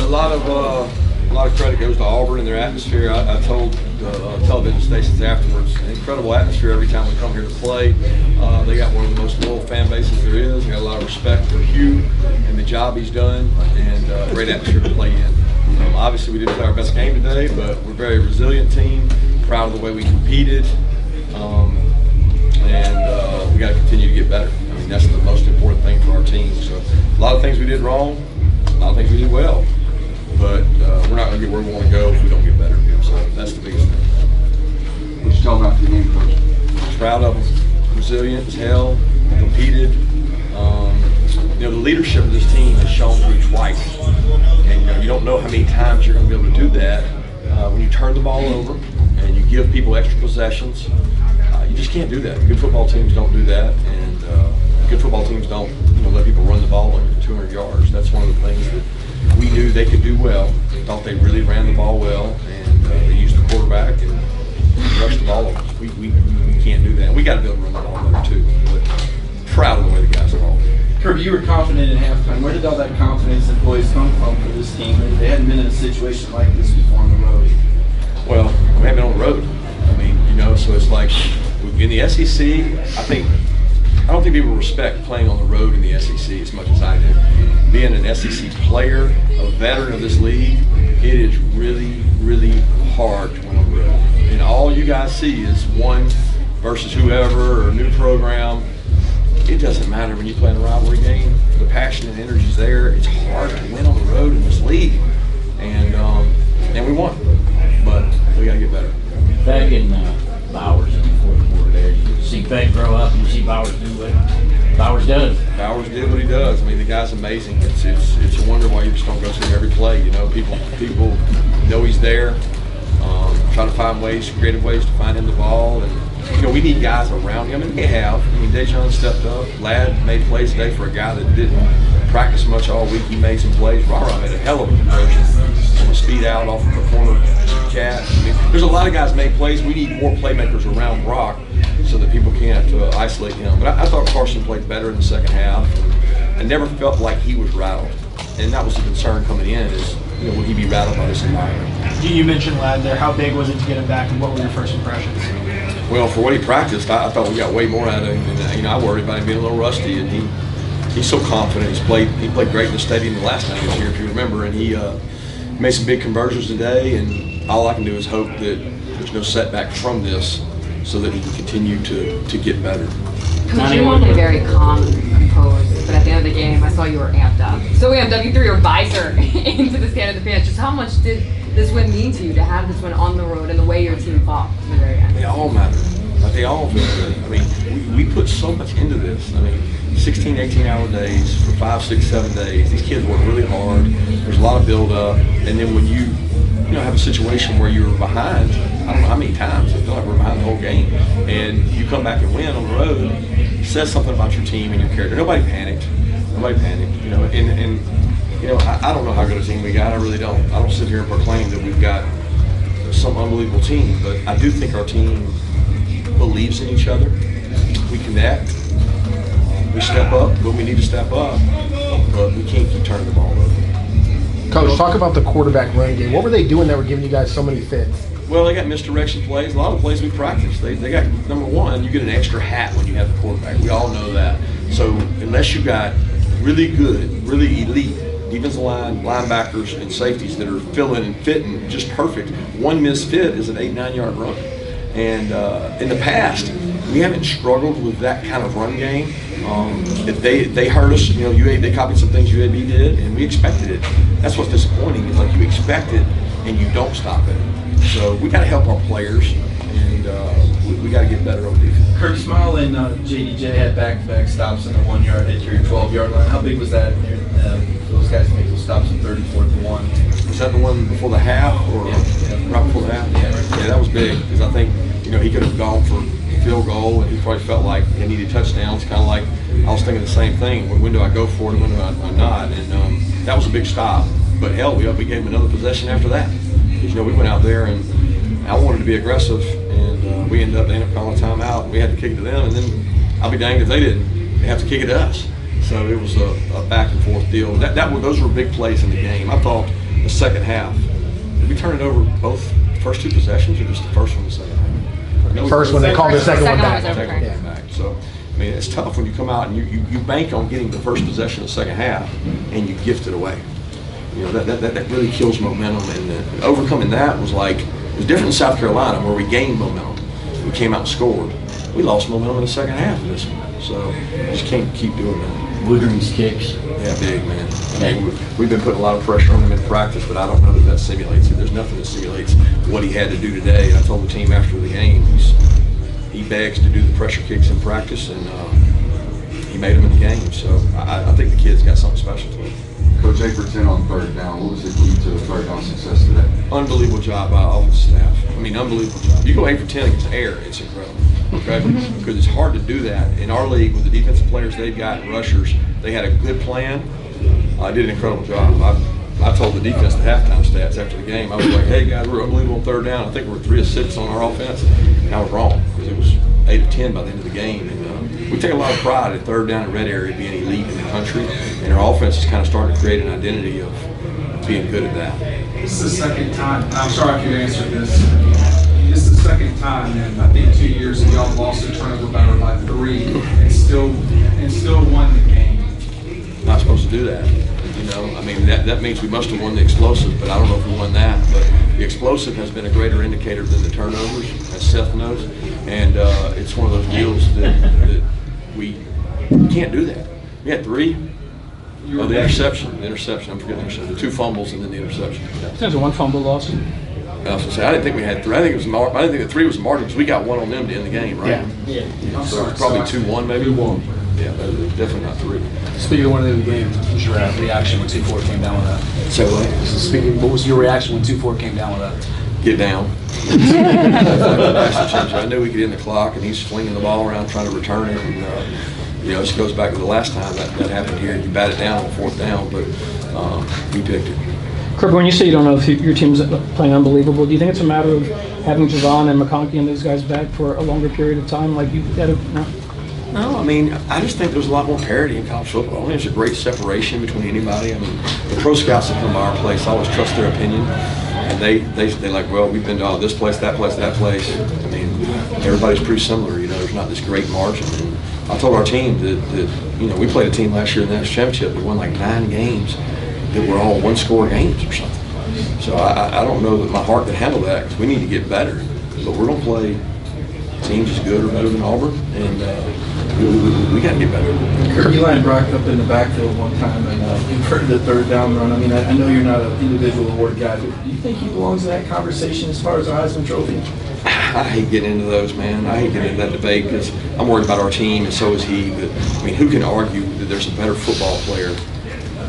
A lot of credit goes to Auburn and their atmosphere. I told the television stations afterwards, an incredible atmosphere every time we come here to play. They got one of the most loyal fan bases there is. They got a lot of respect for Hugh and the job he's done, and great atmosphere to play in. Obviously, we didn't play our best game today, but we're a very resilient team. Proud of the way we competed, and we got to continue to get better. I mean, that's the most important thing for our team. So, a lot of things we did wrong, a lot of things we did well. But we're not going to get where we want to go if we don't get better. So that's the biggest thing. What you tell about the game, Coach? Proud of them. Resilient as hell. Competed. The leadership of this team has shown through twice. And you don't know how many times you're going to be able to do that. When you turn the ball over and you give people extra possessions, you just can't do that. Good football teams don't do that. And good football teams don't let people run the ball under 200 yards. That's one of the things that we knew they could do well. Thought they really ran the ball well, and they used the quarterback and rushed the ball over. We can't do that. We got to be able to run the ball better too. But proud of the way the guys are all. Kirby, you were confident at halftime. Where did all that confidence and poise come from for this team? They hadn't been in a situation like this before on the road. Well, we haven't been on the road. I mean, so it's like in the SEC. I don't think people respect playing on the road in the SEC as much as I do. Being an SEC player, a veteran of this league, it is really, really hard to win on the road. And all you guys see is one versus whoever or a new program. It doesn't matter when you play in a rivalry game. The passion and energy is there. It's hard to win on the road in this league. And we won. But we got to get better. Back in Bowers in the fourth quarter there, you see Beck grow up and you see Bowers do what Bowers does. Bowers did what he does. I mean, the guy's amazing. It's a wonder why you just don't go see him every play. People know he's there. Try to find creative ways to find him the ball. And, we need guys around him, and they have. I mean, Dejon stepped up. Ladd made plays today for a guy that didn't practice much all week. He made some plays. Rara made a hell of a conversion on a speed out off of the corner catch. I mean, there's a lot of guys made plays. We need more playmakers around Brock so that people can't isolate him. But I thought Carson played better in the second half. I never felt like he was rattled. And that was the concern coming in is, would he be rattled by this environment? You mentioned Ladd there. How big was it to get him back, and what were your first impressions? Well, for what he practiced, I thought we got way more out of him. And, I worried about him being a little rusty. And he's so confident. He played great in the stadium the last time he was here, if you remember. And he made some big conversions today. And all I can do is hope that there's no setback from this, so that he can continue to get better. Coach, you were very calm and composed, but at the end of the game, I saw you were amped up. So amped up, you threw your visor into the stand of the bench. Just how much did this win mean to you to have this win on the road and the way your team fought to the very end? They all matter. They all feel good. I mean, we put so much into this. I mean, 16, 18-hour days for 5, 6, 7 days. These kids work really hard. There's a lot of build-up, and then when you have a situation where you're behind, I don't know how many times, I feel like we're behind the whole game, and you come back and win on the road, it says something about your team and your character. Nobody panicked. And I don't know how good a team we got. I really don't. I don't sit here and proclaim that we've got some unbelievable team, but I do think our team believes in each other. We connect. We step up when we need to step up, but we can't keep turning the ball over. Coach, talk about the quarterback run game. What were they doing that were giving you guys so many fits? Well, they got misdirection plays. A lot of plays we practice. They got, number one, you get an extra hat when you have the quarterback. We all know that. So unless you got really good, really elite defensive line, linebackers, and safeties that are filling and fitting just perfect, one misfit is an 8-9 yard run. And in the past, we haven't struggled with that kind of run game. If they hurt us, they copied some things UAB did, and we expected it. That's what's disappointing. Is like you expect it and you don't stop it. So we got to help our players, and we got to get better on defense. Kirk Smile and JDJ had back-to-back stops on the 1 yard hit to your 12-yard line. How big was that? Those guys make those stops on 34th and 1. Was that the one before the half, or right before the half? Yeah, that was big because I think he could have gone for field goal, and he probably felt like he needed touchdowns. Kind of like I was thinking the same thing. When do I go for it and when do I not? And that was a big stop. But hell, we gave him another possession after that. Because we went out there and I wanted to be aggressive, and we ended up calling a timeout. And we had to kick it to them, and then I'll be danged if they didn't. They have to kick it to us. So it was a back and forth deal. Those were big plays in the game. I thought the second half. Did we turn it over both first two possessions or just the first one in the second half? No, First one, they called the second one back. was Second one overturned. back. So, I mean, it's tough when you come out and you bank on getting the first possession of the second half and you gift it away. You know, that really kills momentum, and overcoming that was like, it was different in South Carolina where we gained momentum. We came out and scored. We lost momentum in the second half of this one. So, you just can't keep doing that. Woodering's kicks. Yeah, big, man. I mean, we've been putting a lot of pressure on him in practice, but I don't know that simulates it. There's nothing that simulates what he had to do today. And I told the team after the game, he begs to do the pressure kicks in practice, and he made them in the game. So I think the kid's got something special to him. Coach, 8 for 10 on third down. What was the key to third down success today? Unbelievable job by all the staff. I mean, unbelievable job. You go 8 for 10 against air, it's incredible. Okay? Because it's hard to do that. In our league, with the defensive players they've got and rushers, they had a good plan. Did an incredible job. I told the defense the halftime stats after the game. I was like, hey, guys, we're unbelievable on third down. I think we're 3 of 6 on our offense. And I was wrong, because it was 8 of 10 by the end of the game. And we take a lot of pride in third down and red area being elite in the country. And our offense is kind of starting to create an identity of being good at that. This is the second time, and I'm sure I could answer this. This is the second time, and I think 2 years ago, y'all lost a turnover battle by 3 and still won the game. Not supposed to do that. You know, I mean, that means we must have won the explosive, but I don't know if we won that. But the explosive has been a greater indicator than the turnovers, as Seth knows. And it's one of those deals that we can't do that. We had 3. Oh, the interception. I'm forgetting the interception. The 2 fumbles and then the interception. Yeah. There's a 1 fumble loss. I was gonna say, I didn't think we had 3. I think the 3 was the margin because we got 1 on them to end the game, right? Yeah. So it's probably 2-1 maybe. 2-1. Yeah, but it was definitely not 3. Speaking of one of the games, what was your reaction when 2-4 came down with that? So what? What was your reaction when 2-4 came down with that? Get down. I knew we could end the clock, and he's flinging the ball around trying to return it. And, you know, this goes back to the last time that happened here. You bat it down on 4th down, but we picked it. Kirby, when you say you don't know if your team's playing unbelievable, do you think it's a matter of having Javon and McConkey and those guys back for a longer period of time? Like you had a, no? No, I mean, I just think there's a lot more parity in college football. I mean, there's a great separation between anybody. I mean, the pro scouts that come to our place, I always trust their opinion. And they like, well, we've been to this place, that place, that place. I mean, everybody's pretty similar. You know, there's not this great margin. And I told our team that you know, we played a team last year in the national championship that won like 9 games that were all 1-score games or something. So I don't know that my heart can handle that, because we need to get better. But we're going to play teams as good or better than Auburn, and we got to get better. You lined Brock up in the backfield one time and inverted the third down run. I mean, I know you're not an individual award guy, but do you think he belongs in that conversation as far as the Heisman Trophy? I hate getting into those, man. I hate getting into that debate because I'm worried about our team, and so is he. But I mean, who can argue that there's a better football player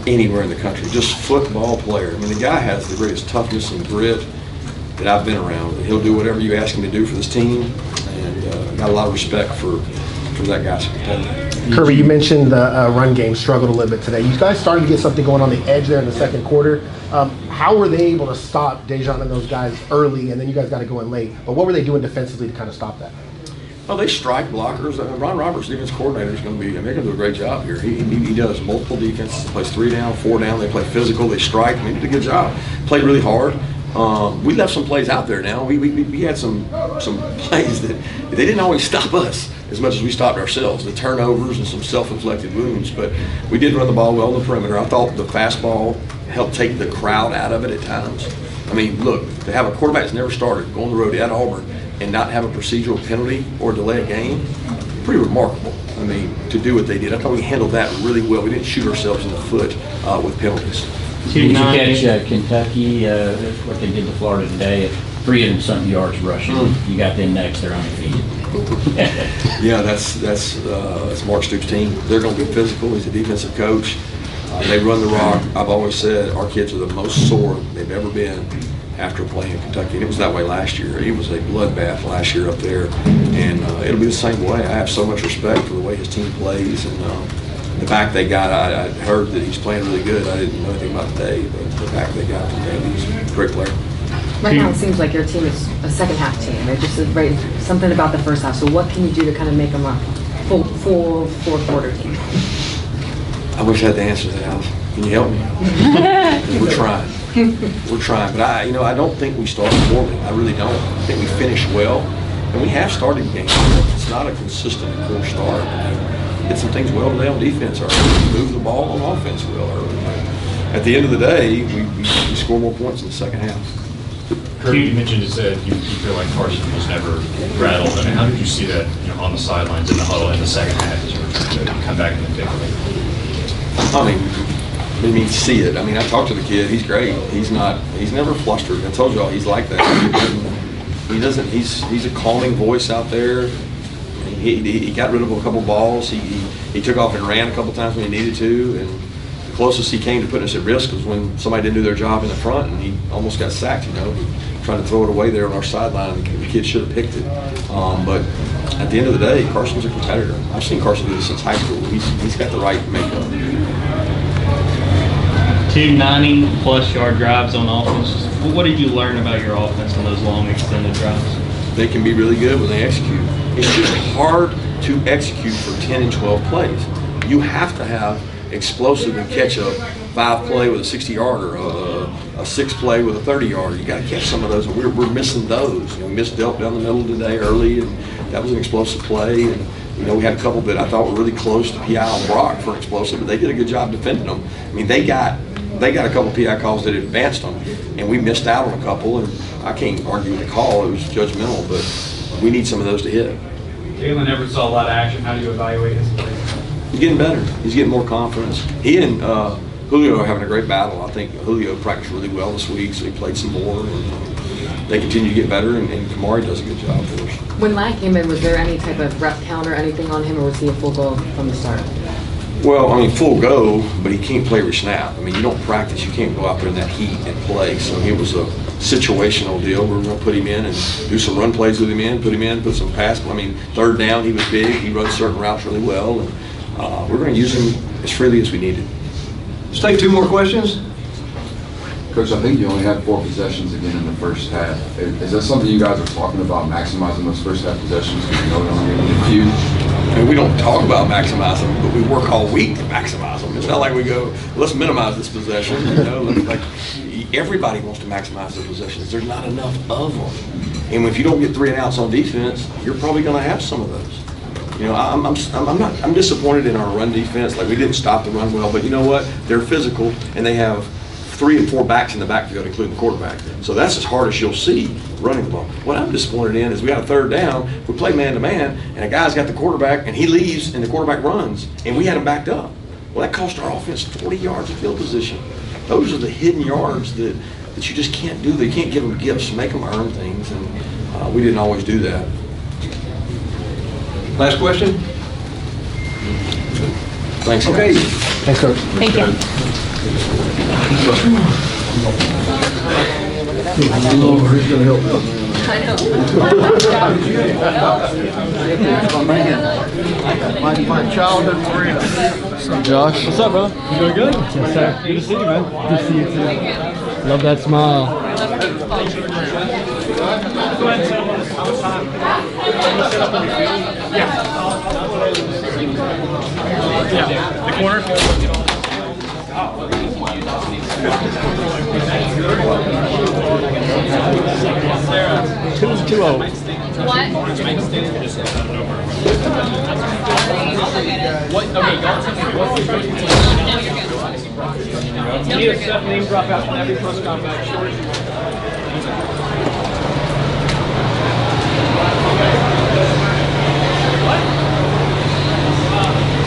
anywhere in the country? Just football player. I mean, the guy has the greatest toughness and grit that I've been around. He'll do whatever you ask him to do for this team, and got a lot of respect for that guy's competitive. Kirby, you mentioned the run game struggled a little bit today. You guys started to get something going on the edge there in the second quarter. How were they able to stop Dejan and those guys early, and then you guys got to go in late? But what were they doing defensively to kind of stop that? Well, they strike blockers. Ron Roberts, defense coordinator, is going to be, they're going to do a great job here. He does multiple defenses. He plays 3 down, 4 down. They play physical. They strike. I mean, he did a good job. Played really hard. We left some plays out there now. We had some plays that they didn't always stop us as much as we stopped ourselves. The turnovers and some self-inflicted wounds. But we did run the ball well on the perimeter. I thought the fastball helped take the crowd out of it at times. I mean, look, to have a quarterback that's never started, go on the road at Auburn, and not have a procedural penalty or delay a game, pretty remarkable. I mean, to do what they did. I thought we handled that really well. We didn't shoot ourselves in the foot with penalties. Did you catch Kentucky, what they did to Florida today, 300-something yards rushing? You got them next, they're undefeated. Yeah, that's Mark Stoops' team. They're going to be physical. He's a defensive coach. They run the rock. I've always said our kids are the most sore they've ever been after playing Kentucky. And it was that way last year. It was a bloodbath last year up there. And it'll be the same way. I have so much respect for the way his team plays. And the back they got, I heard that he's playing really good. I didn't know anything about today, but the back they got today, he's a great player. Right now, it seems like your team is a second half team. They're just right, something about the first half. So what can you do to kind of make them a full fourth quarter team? I wish I had the answer to that, Alf. Can you help me? We're trying. we're trying. But I don't think we started poorly. I really don't. I think we finished well, and we have started games. It's not a consistent poor start. Did some things well today on defense early. We moved the ball on offense well early. At the end of the day, we score more points in the second half. Kirby, you mentioned you said you feel like Carson was never rattled. I mean, how did you see that on the sidelines in the huddle in the second half as you were trying to come back in the thick of it? I mean, see it. I mean, I talked to the kid. He's great. He's never flustered. I told y'all he's like that. He's a calming voice out there. He got rid of a couple balls. He took off and ran a couple times when he needed to, and the closest he came to putting us at risk was when somebody didn't do their job in the front, and he almost got sacked. Trying to throw it away there on our sideline. The kid should have picked it. But at the end of the day, Carson's a competitor. I've seen Carson do this since high school. He's got the right makeup. 2 90-plus yard drives on offense. What did you learn about your offense on those long extended drives? They can be really good when they execute. It's just hard to execute for 10 and 12 plays. You have to have explosive and catch a 5-play with a 60-yarder, a 6-play with a 30-yarder. You got to catch some of those, and we're missing those. We missed Delp down the middle today early, and that was an explosive play. And we had a couple that I thought were really close to PI on Brock for explosive, but they did a good job defending them. I mean, they got a couple PI calls that advanced them, and we missed out on a couple. And I can't argue with the call; it was judgmental, but we need some of those to hit. Jalen never saw a lot of action. How do you evaluate his play? He's getting better. He's getting more confidence. He and Julio are having a great battle. I think Julio practiced really well this week, so he played some more, and they continue to get better, and Kamari does a good job for us. When Lack came in, was there any type of rep count or anything on him, or was he a full go from the start? Well, I mean, full go, but he can't play every snap. I mean, you don't practice. You can't go out there in that heat and play. So it was a situational deal. We're going to put him in and do some run plays with him in, put some pass. I mean, third down, he was big. He runs certain routes really well. And we're going to use him as freely as we need it. Let's take 2 more questions. Coach, I think you only had 4 possessions again in the first half. Is that something you guys are talking about, maximizing those first half possessions? Because you know they're only going to get few. I mean, we don't talk about maximizing them, but we work all week to maximize them. It's not like we go, let's minimize this possession. Like everybody wants to maximize their possessions. There's not enough of them. And if you don't get 3 and outs on defense, you're probably going to have some of those. I'm disappointed in our run defense. Like, we didn't stop the run well, but you know what? They're physical, and they have 3 and 4 backs in the backfield, including the quarterback. So that's as hard as you'll see running the ball. What I'm disappointed in is we got a third down, we play man-to-man, and a guy's got the quarterback, and he leaves, and the quarterback runs, and we had him backed up. Well, that cost our offense 40 yards of field position. Those are the hidden yards that you just can't do. They can't give them gifts, make them earn things, and we didn't always do that. Last question. Thanks. Okay. Thanks, Coach. Thank you. Who's going to help? I know. My childhood friend. What's up, Josh? What's up, bro? You doing good? Yes, sir. Good to see you, man. Good to see you, too. Love that smile. Go ahead and set up on this time. Set up on your field. Yeah. The corner. 2-0. What? What? Okay, y'all tell me what. You need a set name drop out from every post combat short.